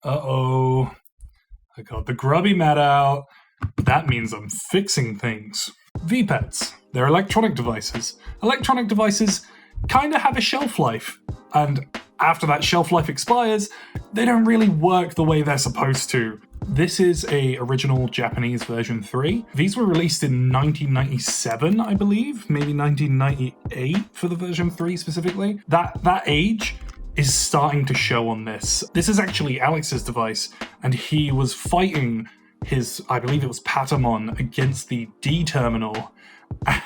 Uh-oh. I got the grubby mat out. That means I'm fixing things. VPETs. They're electronic devices. Electronic devices kind of have a shelf life. And after that shelf life expires, they don't really work the way they're supposed to. This is a original Japanese version 3. These were released in 1997, I believe, maybe 1998 for the version 3 specifically. That age is starting to show on this. This is actually Alex's device, and he was fighting his, I believe it was Patamon, against the D terminal,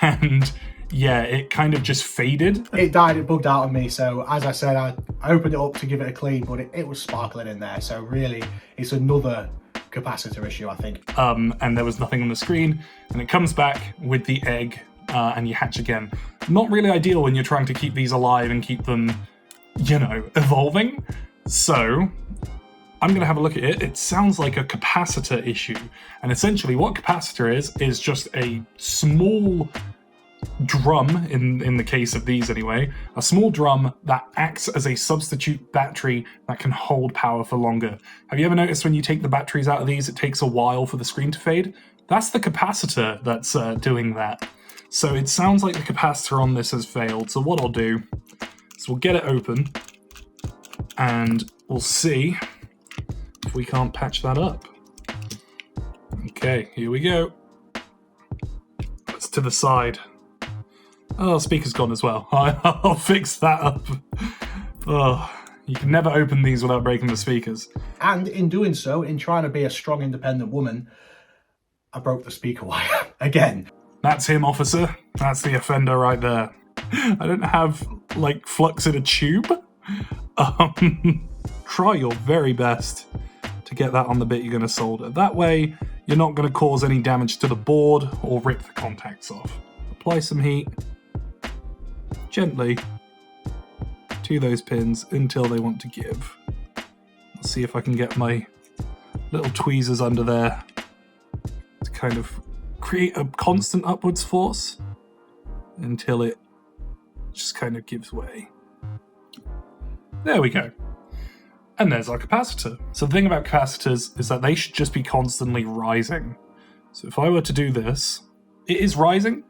and yeah, it kind of just faded. It died, it bugged out on me, so as I said, I opened it up to give it a clean, but it was sparkling in there, so really, it's another capacitor issue, I think. And there was nothing on the screen, and it comes back with the egg, and you hatch again. Not really ideal when you're trying to keep these alive and keep them, you know, evolving. So I'm going to have a look at it. It sounds like a capacitor issue. And essentially what capacitor is just a small drum, in the case of these anyway, a small drum that acts as a substitute battery that can hold power for longer. Have you ever noticed when you take the batteries out of these, it takes a while for the screen to fade? That's the capacitor that's doing that. So it sounds like the capacitor on this has failed. So what I'll do is we'll get it open and we'll see if we can't patch that up. Okay, here we go. It's to the side. Oh, speaker's gone as well. I'll fix that up. Oh, you can never open these without breaking the speakers. And in doing so, in trying to be a strong, independent woman, I broke the speaker wire again. That's him, officer. That's the offender right there. I don't have, like, flux in a tube. Try your very best to get that on the bit you're going to solder. That way, you're not going to cause any damage to the board or rip the contacts off. Apply some heat gently to those pins until they want to give. I'll see if I can get my little tweezers under there to kind of create a constant upwards force until it just kind of gives way. There we go. And there's our capacitor. So the thing about capacitors is that they should just be constantly rising. So if I were to do this, it is rising.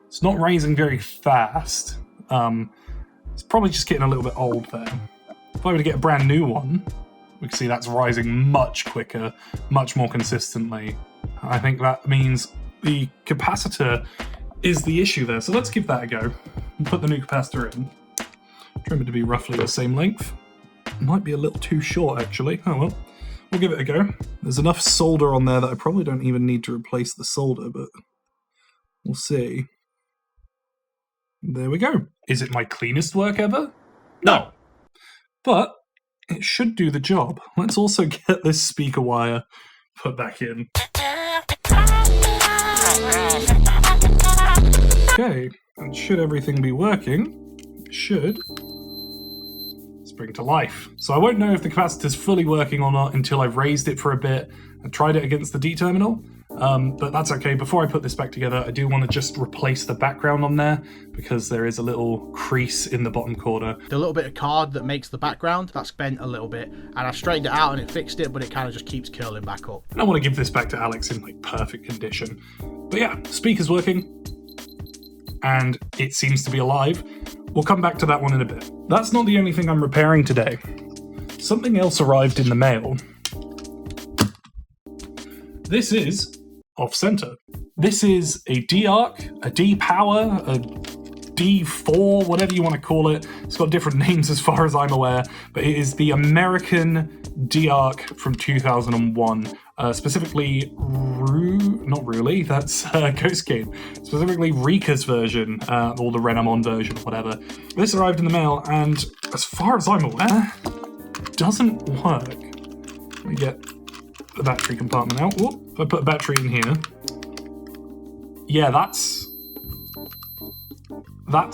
It's not rising very fast. It's probably just getting a little bit old there. If I were to get a brand new one, we can see that's rising much quicker, much more consistently. I think that means the capacitor is the issue there. So let's give that a go and put the new capacitor in. Trim it to be roughly the same length. Might be a little too short, actually. Oh well, we'll give it a go. There's enough solder on there that I probably don't even need to replace the solder, but we'll see. There we go. Is it my cleanest work ever? No. But it should do the job. Let's also get this speaker wire put back in. Okay, and should everything be working, it should spring to life. So I won't know if the capacitor's fully working or not until I've raised it for a bit and tried it against the D terminal. But that's okay. Before I put this back together, I do want to just replace the background on there because there is a little crease in the bottom corner. The little bit of card that makes the background, that's bent a little bit, and I've straightened it out and it fixed it, but it kind of just keeps curling back up. And I want to give this back to Alex in like perfect condition. But yeah, speaker's working and it seems to be alive. We'll come back to that one in a bit. That's not the only thing I'm repairing today. Something else arrived in the mail. This is off-center. This is a D-Arc, a D-Power, a D4, whatever you want to call it. It's got different names as far as I'm aware, but it is the American D-Arc from 2001. Specifically, not really, that's Ghost Game. Specifically Rika's version, or the Renamon version, or whatever. This arrived in the mail, and as far as I'm aware, doesn't work. Let me get the battery compartment out. Whoop, if I put a battery in here, yeah, that's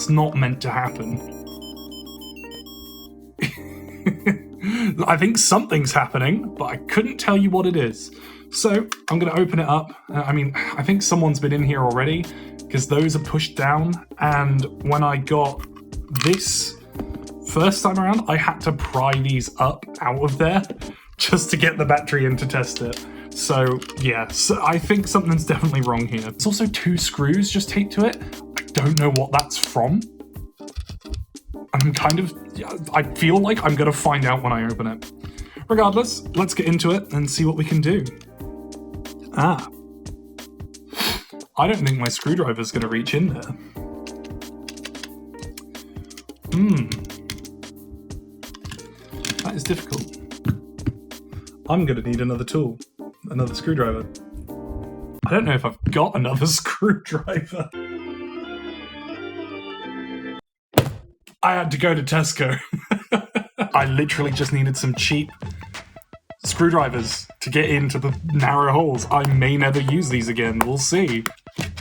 not meant to happen. I think something's happening, but I couldn't tell you what it is. So I'm going to open it up. I think someone's been in here already because those are pushed down. And when I got this first time around, I had to pry these up out of there, just to get the battery in to test it. So yeah, so I think something's definitely wrong here. It's also 2 screws just taped to it. I don't know what that's from. I'm kind of, I feel like I'm gonna find out when I open it. Regardless, let's get into it and see what we can do. Ah. I don't think my screwdriver's gonna reach in there. That is difficult. I'm gonna need another tool. Another screwdriver. I don't know if I've got another screwdriver. I had to go to Tesco. I literally just needed some cheap screwdrivers to get into the narrow holes. I may never use these again. We'll see.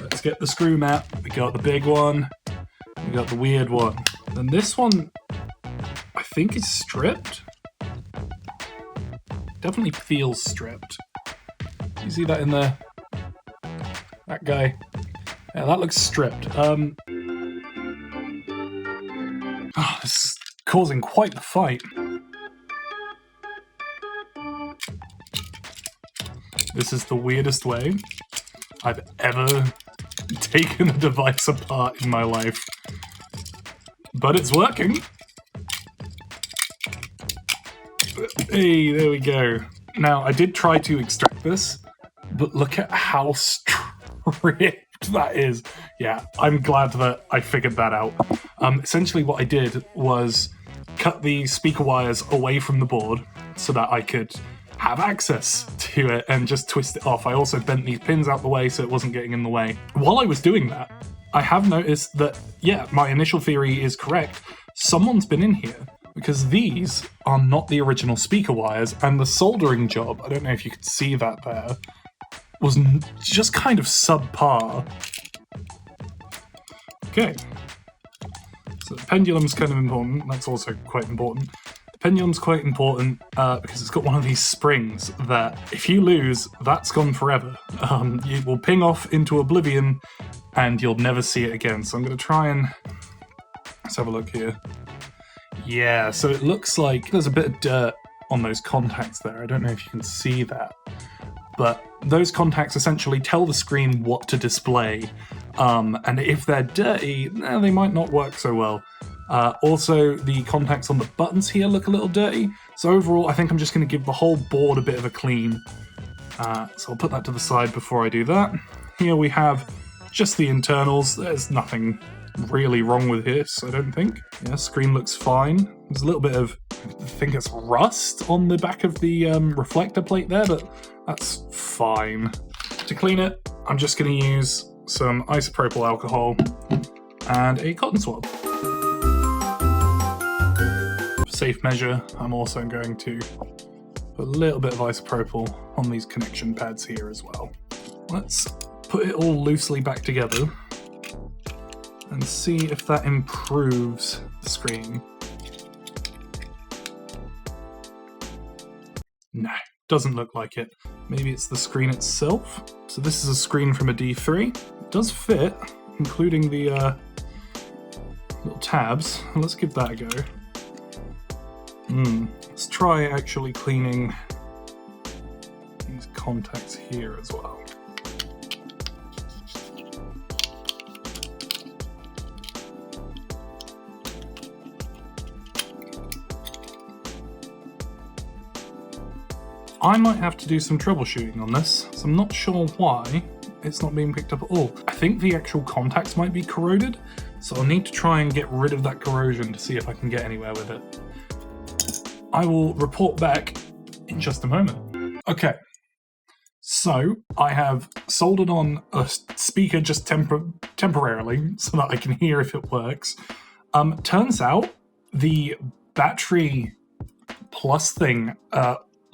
Let's get the screw mat. We got the big one. We got the weird one. And this one, I think is stripped. Definitely feels stripped. You see that in there? That guy. Yeah, that looks stripped. This is causing quite the fight. This is the weirdest way I've ever taken a device apart in my life. But it's working. Hey, there we go. Now, I did try to extract this, but look at how stripped that is. Yeah, I'm glad that I figured that out. Essentially what I did was cut the speaker wires away from the board so that I could have access to it and just twist it off. I also bent these pins out the way so it wasn't getting in the way. While I was doing that, I have noticed that, yeah, my initial theory is correct. Someone's been in here because these are not the original speaker wires, and the soldering job, I don't know if you could see that there, was just kind of subpar. Okay. So the pendulum's kind of important. That's also quite important. The pendulum's quite important because it's got one of these springs that if you lose, that's gone forever. It will ping off into oblivion and you'll never see it again. So I'm going to try and... Let's have a look here. Yeah, so it looks like there's a bit of dirt on those contacts there. I don't know if you can see that. But those contacts essentially tell the screen what to display. And if they're dirty, they might not work so well. Also, the contacts on the buttons here look a little dirty. So overall, I think I'm just going to give the whole board a bit of a clean. So I'll put that to the side before I do that. Here we have just the internals. There's nothing really wrong with this, I don't think. Yeah, screen looks fine. There's a little bit of, I think it's rust on the back of the reflector plate there, but that's fine. To clean it, I'm just going to use some isopropyl alcohol and a cotton swab. For safe measure, I'm also going to put a little bit of isopropyl on these connection pads here as well. Let's put it all loosely back together and see if that improves the screen. No, doesn't look like it. Maybe it's the screen itself. So this is a screen from a D3. It does fit, including the little tabs. Let's give that a go. Let's try actually cleaning these contacts here as well. I might have to do some troubleshooting on this, so I'm not sure why it's not being picked up at all. I think the actual contacts might be corroded, so I'll need to try and get rid of that corrosion to see if I can get anywhere with it. I will report back in just a moment. Okay, so I have soldered on a speaker just temporarily so that I can hear if it works. Turns out the battery plus thing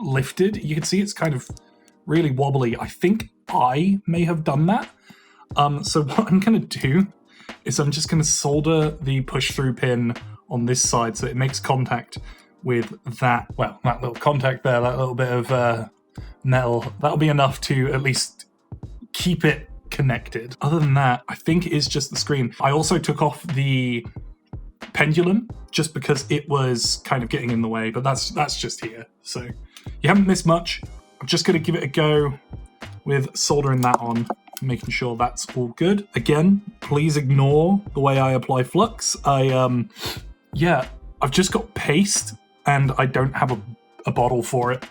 lifted. You can see it's kind of really wobbly. I think I may have done that. So what I'm going to do is I'm just going to solder the push-through pin on this side so it makes contact with that, well, that little contact there, that little bit of metal. That'll be enough to at least keep it connected. Other than that, I think it is just the screen. I also took off the pendulum just because it was kind of getting in the way, but that's just here. So You haven't missed much. I'm just going to give it a go with soldering that on, making sure that's all good. Again, please ignore the way I apply flux. I've just got paste and I don't have a bottle for it.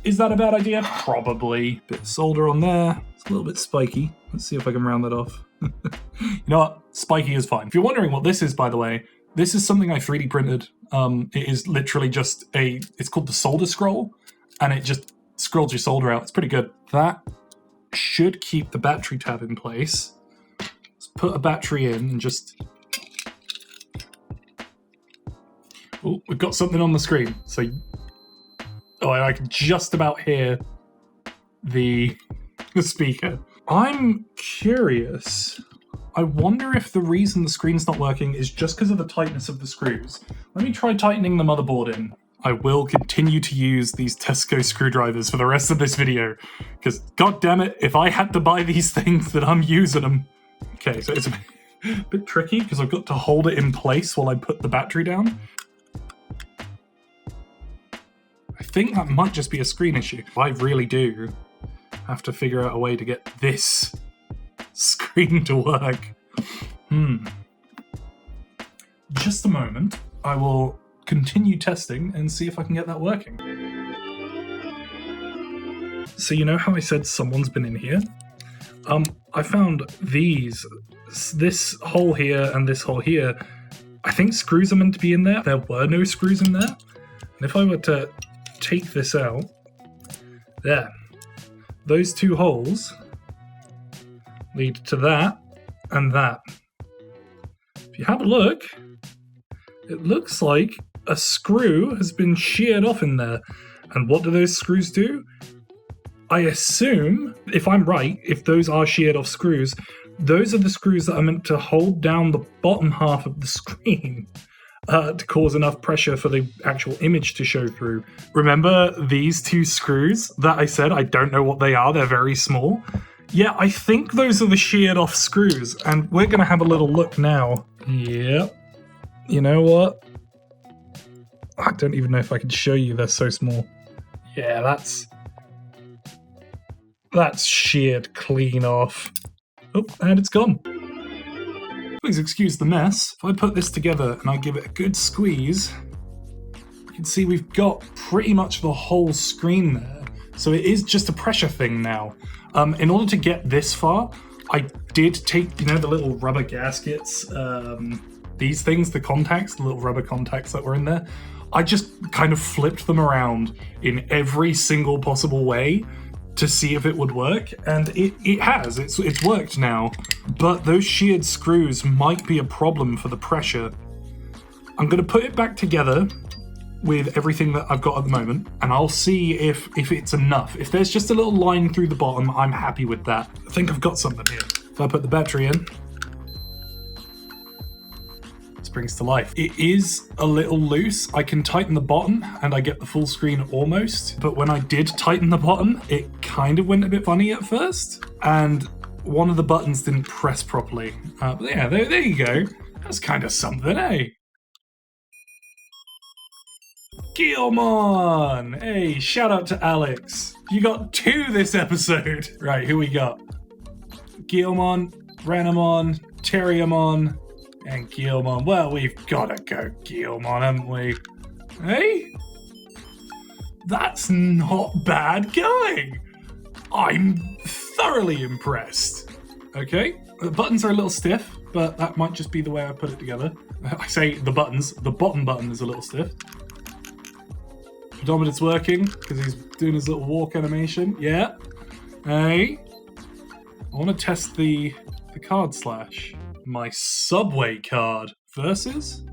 Is that a bad idea? Probably. Bit of solder on there. It's a little bit spiky. Let's see if I can round that off. You know what? Spiky is fine. If you're wondering what this is, by the way, this is something I 3D printed. It is literally just it's called the solder scroll, and it just scrolls your solder out. It's pretty good. That should keep the battery tab in place. Let's put a battery in and just... Oh, we've got something on the screen. So, I can just about hear the speaker. I'm curious. I wonder if the reason the screen's not working is just because of the tightness of the screws. Let me try tightening the motherboard in. I will continue to use these Tesco screwdrivers for the rest of this video, because god damn it, if I had to buy these things, then I'm using them. Okay, so it's a bit tricky because I've got to hold it in place while I put the battery down. I think that might just be a screen issue. I really do have to figure out a way to get this screen to work. Just a moment. I will continue testing and see if I can get that working. So you know how I said someone's been in here? I found this hole here and this hole here. I think screws are meant to be in there. There were no screws in there. And if I were to take this out, there, those two holes lead to that and that. If you have a look, it looks like a screw has been sheared off in there. And what do those screws do? I assume, if I'm right, if those are sheared off screws, those are the screws that are meant to hold down the bottom half of the screen to cause enough pressure for the actual image to show through. Remember these two screws that I said I don't know what they are? They're very small. Yeah, I think those are the sheared off screws, and we're going to have a little look now. Yep. You know what? I don't even know if I can show you, they're so small. Yeah, that's sheared clean off. Oh, and it's gone. Please excuse the mess. If I put this together and I give it a good squeeze, you can see we've got pretty much the whole screen there. So it is just a pressure thing now. In order to get this far, I did take, the little rubber gaskets, these things, the contacts, the little rubber contacts that were in there. I just kind of flipped them around in every single possible way to see if it would work, and it has. It's worked now, but those sheared screws might be a problem for the pressure. I'm going to put it back together with everything that I've got at the moment, and I'll see if it's enough. If there's just a little line through the bottom, I'm happy with that. I think I've got something here. If I put the battery in, springs to life. It is a little loose. I can tighten the bottom and I get the full screen almost, but when I did tighten the bottom, it kind of went a bit funny at first, and one of the buttons didn't press properly. But yeah, there you go. That's kind of something, eh? Digimon! Hey, shout out to Alex. You got 2 this episode. Right, who we got? Digimon, Renamon, Terriamon, and Digimon. Well, we've gotta go Digimon, haven't we? Hey? That's not bad going. I'm thoroughly impressed. Okay, the buttons are a little stiff, but that might just be the way I put it together. I say the buttons, the bottom button is a little stiff. Pedometer's working because he's doing his little walk animation. Yeah. Hey. I want to test the card slash. My Subway card versus...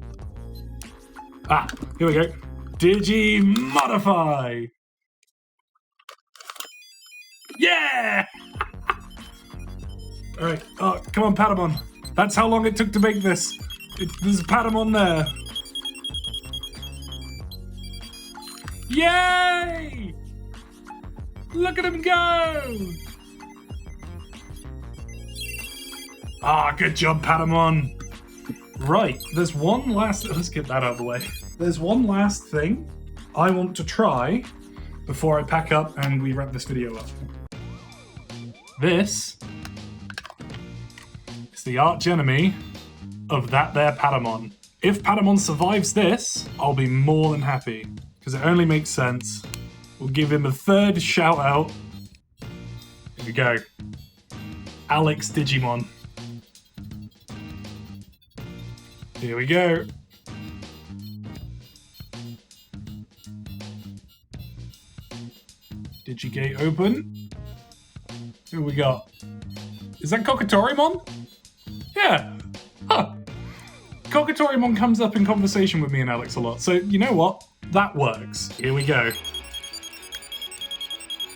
Ah, here we go. Digimodify. Yeah! Alright, oh, come on, Patamon. That's how long it took to make this. There's Patamon there. Yay! Look at him go! Ah, good job, Patamon. Right, there's one last... Let's get that out of the way. There's one last thing I want to try before I pack up and we wrap this video up. This is the arch enemy of that there Patamon. If Patamon survives this, I'll be more than happy, because it only makes sense. We'll give him a third shout out. Here we go. Alex Digimon. Here we go. Digigate open. Who we got? Is that Kokatorimon? Yeah. Huh. Kokatorimon comes up in conversation with me and Alex a lot, so you know what? That works. Here we go.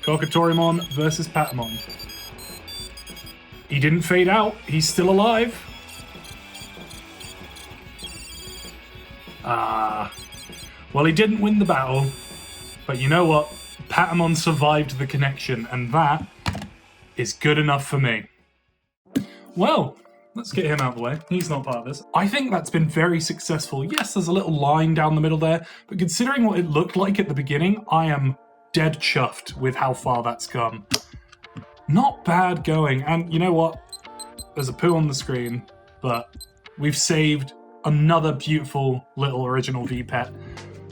Kokatorimon versus Patamon. He didn't fade out. He's still alive. Well, he didn't win the battle, but you know what? Patamon survived the connection, and that is good enough for me. Well, let's get him out of the way. He's not part of this. I think that's been very successful. Yes, there's a little line down the middle there, but considering what it looked like at the beginning, I am dead chuffed with how far that's come. Not bad going, and you know what? There's a poo on the screen, but we've saved another beautiful little original V-Pet.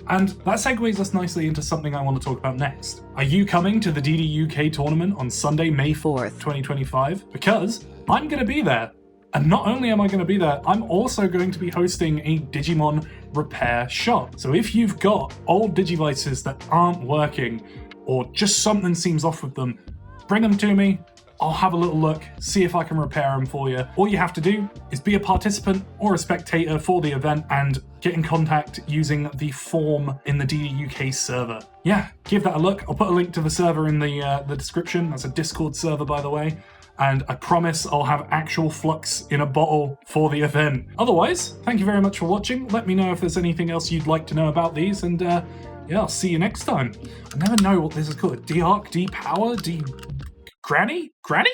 And that segues us nicely into something I want to talk about next. Are you coming to the DD UK tournament on Sunday, May 4th, 2025? Because I'm going to be there. And not only am I going to be there, I'm also going to be hosting a Digimon repair shop. So if you've got old Digivices that aren't working, or just something seems off with them, bring them to me. I'll have a little look, see if I can repair them for you. All you have to do is be a participant or a spectator for the event and get in contact using the form in the DD UK server. Yeah, give that a look. I'll put a link to the server in the description. That's a Discord server, by the way. And I promise I'll have actual flux in a bottle for the event. Otherwise, thank you very much for watching. Let me know if there's anything else you'd like to know about these, and yeah, I'll see you next time. I never know what this is called. D-Arc, D-Power, D... Granny? Granny?